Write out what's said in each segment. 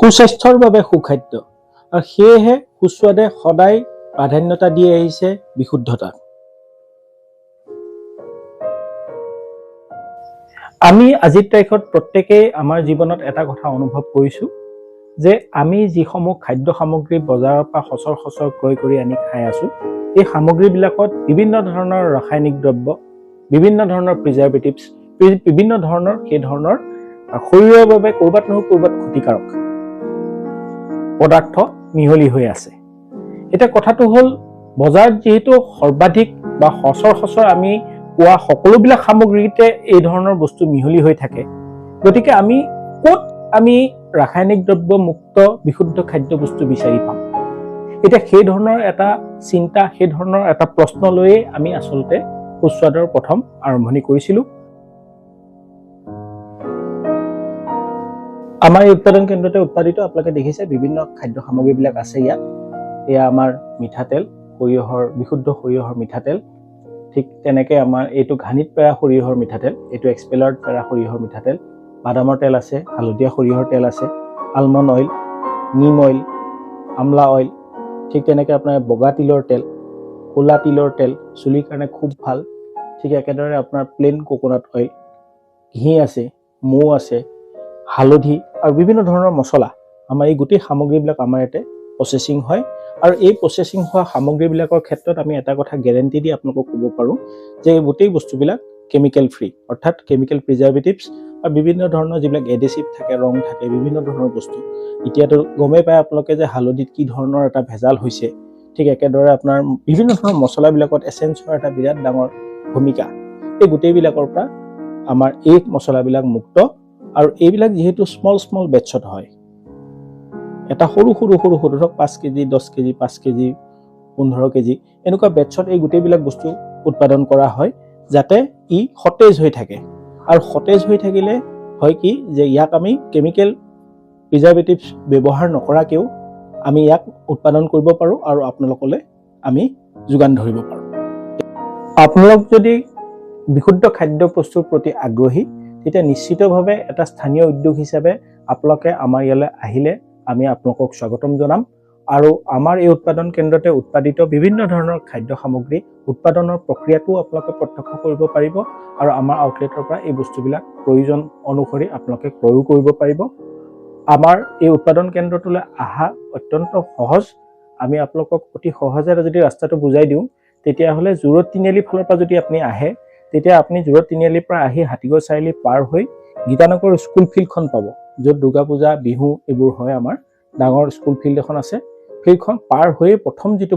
সুস্বাস্থ্যৰ বাবে সুখাদ্য আৰু সেয়েহে সুস্বাদে সদায় প্ৰাধান্যতা দি আহিছে বিশুদ্ধতাক। আমি আজিৰ তাৰিখত প্ৰত্যেকেই আমাৰ জীৱনত এটা কথা অনুভৱ কৰিছোঁ যে আমি যিসমূহ খাদ্য সামগ্ৰী বজাৰৰ পৰা সচৰ ক্ৰয় কৰি আনি খাই আছোঁ, এই সামগ্ৰীবিলাকত বিভিন্ন ধৰণৰ ৰাসায়নিক দ্ৰব্য, বিভিন্ন ধৰণৰ প্ৰিজাৰ্ভেটিভছ, বিভিন্ন ধৰণৰ সেই ধৰণৰ শৰীৰৰ বাবে ক'ৰবাত নহয় ক'ৰবাত ক্ষতিকাৰক পদাৰ্থ মিহলি হৈ আছে। এতিয়া কথাটো হ'ল, বজাৰত যিহেতু সৰ্বাধিক বা সচৰ আমি পোৱা সকলোবিলাক সামগ্ৰীতে এই ধৰণৰ বস্তু মিহলি হৈ থাকে, গতিকে আমি ক'ত ৰাসায়নিক দ্ৰব্য মুক্ত বিশুদ্ধ খাদ্য বস্তু বিচাৰি পাম? এতিয়া সেই ধৰণৰ এটা চিন্তা, সেই ধৰণৰ এটা প্ৰশ্ন লৈয়ে আমি আচলতে সুস্বাদৰ প্ৰথম আৰম্ভণি কৰিছিলোঁ। আমাৰ এই উৎপাদন কেন্দ্ৰতে উৎপাদিত আপোনালোকে দেখিছে বিভিন্ন খাদ্য সামগ্ৰীবিলাক আছে ইয়াত। এয়া আমাৰ মিঠাতেল, সৰিয়হৰ বিশুদ্ধ সৰিয়হৰ মিঠাতেল। ঠিক তেনেকৈ আমাৰ এইটো ঘানিত পেৰা সৰিয়হৰ মিঠাতেল, এইটো এক্সপেলাৰত পেৰা সৰিয়হৰ মিঠাতেল, বাদামৰ তেল আছে, হালধীয়া সৰিয়হৰ তেল আছে, আলমণ্ড অইল, নিম অইল, আমলা অইল, ঠিক তেনেকৈ আপোনাৰ বগা তিলৰ তেল, ক'লা তিলৰ তেল, চুলিৰ কাৰণে খুব ভাল। ঠিক একেদৰে আপোনাৰ প্লেইন কোকোনাট অইল, ঘি আছে, মৌ আছে, হালধি আৰু বিভিন্ন ধৰণৰ মছলা। আমাৰ এই গোটেই সামগ্ৰীবিলাক আমাৰ ইয়াতে প্ৰচেছিং হয়। আৰু এই প্ৰচেছিং হোৱা সামগ্ৰীবিলাকৰ ক্ষেত্ৰত আমি এটা কথা গেৰেণ্টি দি আপোনালোকক ক'ব পাৰোঁ যে এই গোটেই বস্তুবিলাক কেমিকেল ফ্ৰী, অৰ্থাৎ কেমিকেল প্ৰিজাৰ্ভেটিভছ আৰু বিভিন্ন ধৰণৰ যিবিলাক এডেচিভ থাকে, ৰং থাকে, বিভিন্ন ধৰণৰ বস্তু। এতিয়াতো গমেই পায় আপোনালোকে যে হালধিত কি ধৰণৰ এটা ভেজাল হৈছে। ঠিক একেদৰে আপোনাৰ বিভিন্ন ধৰণৰ মছলাবিলাকত এচেঞ্চৰ এটা বিৰাট ডাঙৰ ভূমিকা। এই গোটেইবিলাকৰ পৰা আমাৰ এই মছলাবিলাক মুক্ত। আৰু এইবিলাক যিহেতু স্মল বেটছত হয়, এটা সৰু ধৰক 5 কেজি, 10 কেজি, 5 কেজি, 15 কেজি এনেকুৱা বেটছত এই গোটেইবিলাক বস্তু উৎপাদন কৰা হয়, যাতে ই সতেজ হৈ থাকে। আৰু সতেজ হৈ থাকিলে হয় কি, যে ইয়াক আমি কেমিকেল প্ৰিজাৰ্ভেটিভছ ব্যৱহাৰ নকৰাকেও আমি ইয়াক উৎপাদন কৰিব পাৰোঁ আৰু আপোনালোকলৈ আমি যোগান ধৰিব পাৰোঁ। আপোনালোক যদি বিশুদ্ধ খাদ্য প্ৰস্তুতিৰ প্ৰতি আগ্ৰহী, তেতিয়া নিশ্চিতভাৱে এটা স্থানীয় উদ্যোগ হিচাপে আপোনালোকে আমাৰ ইয়ালৈ আহিলে আমি আপোনালোকক স্বাগতম জনাম। আৰু আমাৰ এই উৎপাদন কেন্দ্ৰতে উৎপাদিত বিভিন্ন ধৰণৰ খাদ্য সামগ্ৰী উৎপাদনৰ প্ৰক্ৰিয়াটোও আপোনালোকে প্ৰত্যক্ষ কৰিব পাৰিব। আৰু আমাৰ আউটলেটৰ পৰা এই বস্তুবিলাক প্ৰয়োজন অনুসৰি আপোনালোকে ক্ৰয়ো কৰিব পাৰিব। আমাৰ এই উৎপাদন কেন্দ্ৰটোলৈ অহা অত্যন্ত সহজ। আমি আপোনালোকক অতি সহজে যদি ৰাস্তাটো বুজাই দিওঁ, তেতিয়াহ'লে জোৰত তিনিআলি ফালৰ পৰা যদি আপুনি আহে, তেতিয়া আপুনি জোৰত তিনিআলিৰ পৰা আহি হাতীগড় চাৰিআলি পাৰ হৈ গীতানগৰ স্কুল ফিল্ডখন পাব, য'ত দুৰ্গা পূজা, বিহু এইবোৰ হয়। আমাৰ ডাঙৰ স্কুল ফিল্ড এখন আছে। ফিল্ডখন পাৰ হৈয়ে প্ৰথম যিটো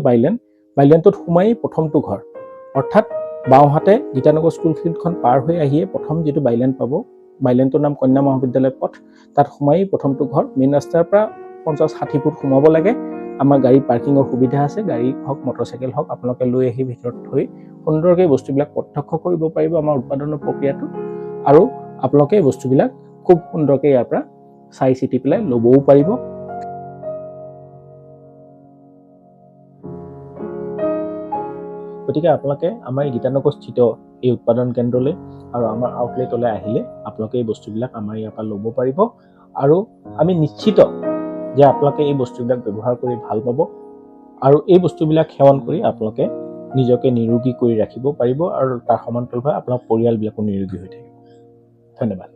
বাইলেনটোত সোমাই প্ৰথমটো ঘৰ, অৰ্থাৎ বাওঁহাতে গীতানগৰ স্কুল ফিল্ডখন পাৰ হৈ আহিয়ে প্ৰথম যিটো বাইলেন পাব, বাইলেনটোৰ নাম কন্যা মহাবিদ্যালয় পথ, তাত সোমাই প্ৰথমটো ঘৰ। মেইন ৰাস্তাৰ পৰা 50-60 ফুট সোমাব লাগে। আমাৰ গাড়ী পাৰ্কিঙৰ সুবিধা আছে, গাড়ী হওক মটৰচাইকেল হওক আপোনালোকে লৈ আহি ভিতৰত থৈ সুন্দৰকৈ বস্তুবিলাক প্ৰত্যক্ষ কৰিব পাৰিব আমাৰ উৎপাদনৰ প্ৰক্ৰিয়াটো। আৰু আপোনালোকে এই বস্তুবিলাক খুব সুন্দৰকৈ ইয়াৰ পৰা চাই চিতি পেলাই ল'বও পাৰিব। গতিকে আপোনালোকে আমাৰ গীতানগৰ স্থিত এই উৎপাদন কেন্দ্ৰলৈ আৰু আমাৰ আউটলেটলৈ আহিলে আপোনালোকে এই বস্তুবিলাক আমাৰ ইয়াৰ পৰা ল'ব পাৰিব। আৰু আমি নিশ্চিত যে আপোনালোকে এই বস্তুবিলাক ব্যৱহাৰ কৰি ভাল পাব আৰু এই বস্তুবিলাক সেৱন কৰি আপোনালোকে নিজকে নিৰোগী কৰি ৰাখিব পাৰিব আৰু তাৰ সমান্তৰালভাৱে আপোনাৰ পৰিয়ালবিলাকো নিৰোগী হৈ থাকিব। ধন্যবাদ।